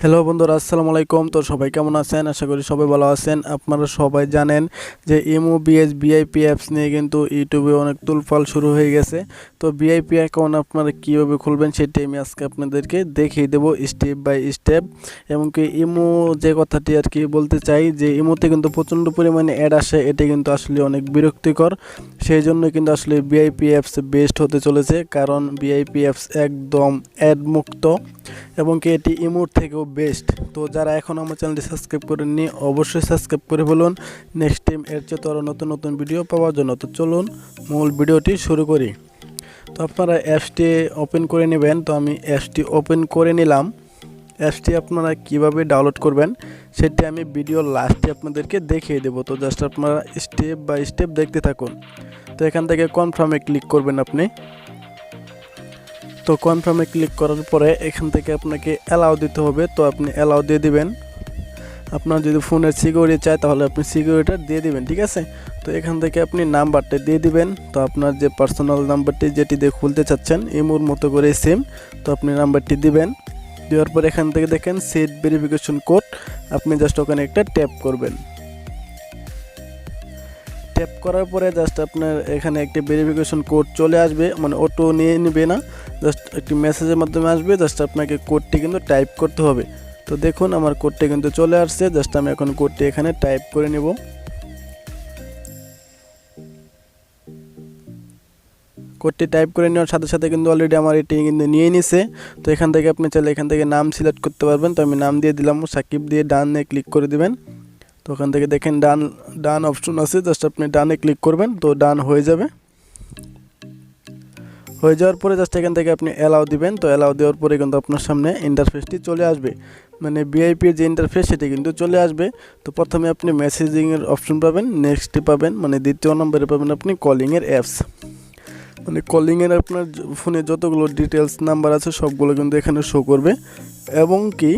Hello বন্ধুরা, আসসালামু আলাইকুম। তো সবাই কেমন আছেন? আশা করি সবাই ভালো আছেন। আপনারা সবাই জানেন যে ইমো বিএস ভিআইপি অ্যাপস নিয়ে কিন্তু ইউটিউবে অনেক তুলফাল শুরু হয়ে গেছে। তো ভিআইপি অ্যাকাউন্ট আপনারা কীভাবে খুলবেন সেটাই আমি আজকে আপনাদেরকে দেখিয়ে দেবো স্টেপ বাই স্টেপ। এমনকি ইমো যে কথাটি আর কি বলতে চাই যে ইমোতে কিন্তু প্রচণ্ড পরিমাণে অ্যাড আসে, এটা কিন্তু আসলে অনেক বিরক্তিকর। সেই জন্য কিন্তু আসলে ভিআইপি অ্যাপস বেস্ট হতে চলেছে, কারণ ভিআইপি অ্যাপস একদম অ্যাড মুক্ত এবং কি এটি ইমোর থেকেও বেস্ট। তো যারা এখন আমার চ্যানেলটি সাবস্ক্রাইব করেননি অবশ্যই সাবস্ক্রাইব করে ফেলুন নেক্সট টাইম এর চেয়ে আরও নতুন নতুন ভিডিও পাওয়ার জন্য। তো চলুন মূল ভিডিওটি শুরু করি। তো আপনারা অ্যাপসটি ওপেন করে নেবেন। তো আমি অ্যাপসটি ওপেন করে নিলাম। অ্যাপসটি আপনারা কিভাবে ডাউনলোড করবেন সেটি আমি ভিডিও লাস্টে আপনাদেরকে দেখিয়ে দেবো। তো জাস্ট আপনারা স্টেপ বাই স্টেপ দেখতে থাকুন। তো এখান থেকে কনফার্মে ক্লিক করবেন আপনি। তো কনফার্মে ক্লিক করার পরে এখান থেকে আপনাকে অ্যালাউ দিতে হবে। তো আপনি অ্যালাউ দিয়ে দিবেন। আপনার যদি ফোনের সিকিউরিটি চায় তাহলে আপনি সিকিউরিটিটা দিয়ে দিবেন, ঠিক আছে। তো এখান থেকে আপনি নাম্বারটা দিয়ে দিবেন। তো আপনার যে পার্সোনাল নাম্বারটি যেটি দিয়ে খুলতে চাচ্ছেন ইমোর মতো করে সেম, তো আপনি নাম্বারটি দিবেন। দেওয়ার পর এখান থেকে দেখেন সেট ভেরিফিকেশন কোড, আপনি জাস্ট ওখানে একটা ট্যাপ করবেন। ট্যাপ করার পরে জাস্ট আপনার এখানে একটি ভেরিফিকেশন কোড চলে আসবে, মানে অটো নিয়ে নেবে না, জাস্ট একটি মেসেজের মাধ্যমে আসবে। জাস্ট আপনাকে কোডটি কিন্তু টাইপ করতে হবে। তো দেখুন আমার কোডটি কিন্তু চলে আসছে। জাস্ট আমি এখন কোডটি এখানে টাইপ করে নেব। কোডটি টাইপ করে নেওয়ার সাথে সাথে কিন্তু অলরেডি আমার এটি কিন্তু নিয়ে নিছে। তো এখান থেকে আপনি চাইলে এখান থেকে নাম সিলেক্ট করতে পারবেন। তো আমি নাম দিয়ে দিলাম সাকিব, দিয়ে ডানে ক্লিক করে দিবেন। তো ওখান থেকে দেখেন ডান অপশন আছে, জাস্ট আপনি ডানে ক্লিক করবেন। তো ডান হয়ে যাবে। হয়ে যাওয়ার পরে জাস্ট এখান থেকে আপনি অ্যালাউ দিবেন। তো অ্যালাউ দেওয়ার পরে কিন্তু আপনার সামনে ইন্টারফেসটি চলে আসবে, মানে ভিআইপির যে ইন্টারফেস সেটি কিন্তু চলে আসবে। তো প্রথমে আপনি মেসেজিংয়ের অপশন পাবেন, নেক্সটে পাবেন, মানে দ্বিতীয় নম্বরে পাবেন আপনি কলিংয়ের অ্যাপস। মানে কলিংয়ের আপনার ফোনে যতগুলো ডিটেলস নাম্বার আছে সবগুলো কিন্তু এখানে শো করবে। এবং কি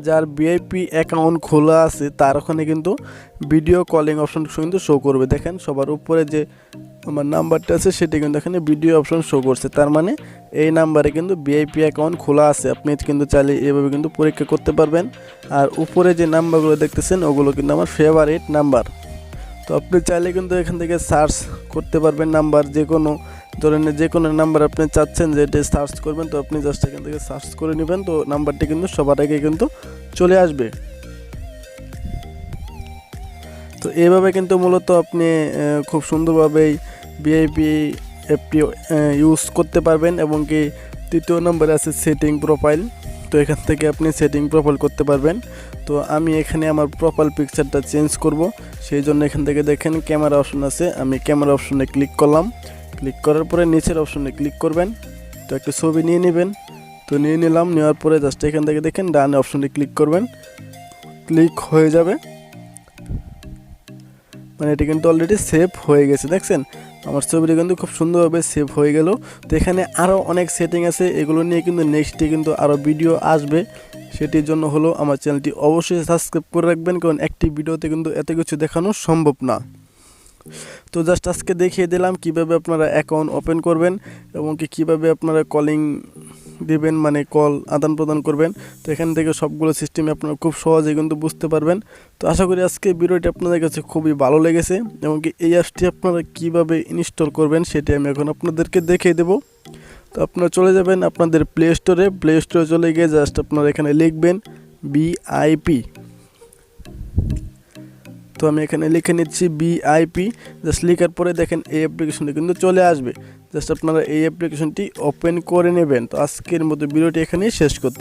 যার ভিআইপি অ্যাকাউন্ট খোলা আছে তার ওখানে কিন্তু ভিডিও কলিং অপশন কিন্তু শো করবে। দেখেন সবার উপরে যে আমার নাম্বারটা আছে সেটি কিন্তু এখানে ভিডিও অপশন শো করছে, তার মানে এই নাম্বারে কিন্তু ভিআইপি অ্যাকাউন্ট খোলা আছে। আপনি কিন্তু চাইলে এভাবে কিন্তু পরীক্ষা করতে পারবেন। আর উপরে যে নাম্বারগুলো দেখতেছেন ওগুলো কিন্তু আমার ফেভারিট নাম্বার। তো আপনি চাইলে কিন্তু এখান থেকে সার্চ করতে পারবেন নাম্বার, যে কোনো ধরনের যে কোনো নাম্বার আপনি চাচ্ছেন যে এটা সার্চ করবেন। তো আপনি জাস্ট এখান থেকে সার্চ করে নেবেন। তো নাম্বারটি কিন্তু সবার আগে কিন্তু চলে আসবে। তো এইভাবে কিন্তু মূলত আপনি খুব সুন্দরভাবেই ভিআইপি অ্যাপটি ইউজ করতে পারবেন। এবং কি তৃতীয় নম্বরে আছে সেটিং প্রোফাইল। তো এখান থেকে আপনি সেটিং প্রোফাইল করতে পারবেন। তো আমি এখানে আমার প্রোফাইল পিকচারটা চেঞ্জ করব, সেই জন্য এখান থেকে দেখেন ক্যামেরা অপশন আছে, আমি ক্যামেরা অপশনে ক্লিক করলাম। ক্লিক করার পরে নিচের অপশনে ক্লিক করবেন। তো একটা ছবি নিয়ে নেবেন। তো নিয়ে নিলাম, নেওয়ার পরে জাস্ট এখান থেকে দেখেন ডান অপশনে ক্লিক করবেন। ক্লিক হয়ে যাবে, মানে এটি কিন্তু অলরেডি সেভ হয়ে গেছে। দেখছেন আমার ছবিটি কিন্তু খুব সুন্দরভাবে সেভ হয়ে গেল। তো এখানে আরও অনেক সেটিং আছে, এগুলো নিয়ে কিন্তু নেক্সটে কিন্তু আরও ভিডিও আসবে। সেটির জন্য হলো আমার চ্যানেলটি অবশ্যই সাবস্ক্রাইব করে রাখবেন, কারণ একটি ভিডিওতে কিন্তু এত কিছু দেখানো সম্ভব না। তো জাস্ট আজকে দেখিয়ে দিলাম কিভাবে আপনারা অ্যাকাউন্ট ওপেন করবেন এবং কীভাবে আপনারা কলিং দিবেন, মানে কল আদান প্রদান করবেন। তো এখান থেকে সবগুলো সিস্টেমে আপনারা খুব সহজে কিন্তু বুঝতে পারবেন। তো আশা করি আজকে ভিডিওটি আপনাদের কাছে খুবই ভালো লেগেছে এবং এই অ্যাপসটি আপনারা কীভাবে ইনস্টল করবেন সেটি আমি এখন আপনাদেরকে দেখিয়ে দেবো। তো আপনারা চলে যাবেন আপনাদের প্লে স্টোরে চলে গিয়ে জাস্ট আপনারা এখানে লিখবেন ভিআইপি। তো আমি এখানে লিখে নিচ্ছি ভিআইপি। জাস্ট লেখার পরে দেখেন এই অ্যাপ্লিকেশনটি কিন্তু চলে আসবে। জাস্ট আপনারা এই অ্যাপ্লিকেশনটি ওপেন করে নেবেন। তো আজকের মতো ভিডিওটি এখানেই শেষ করতে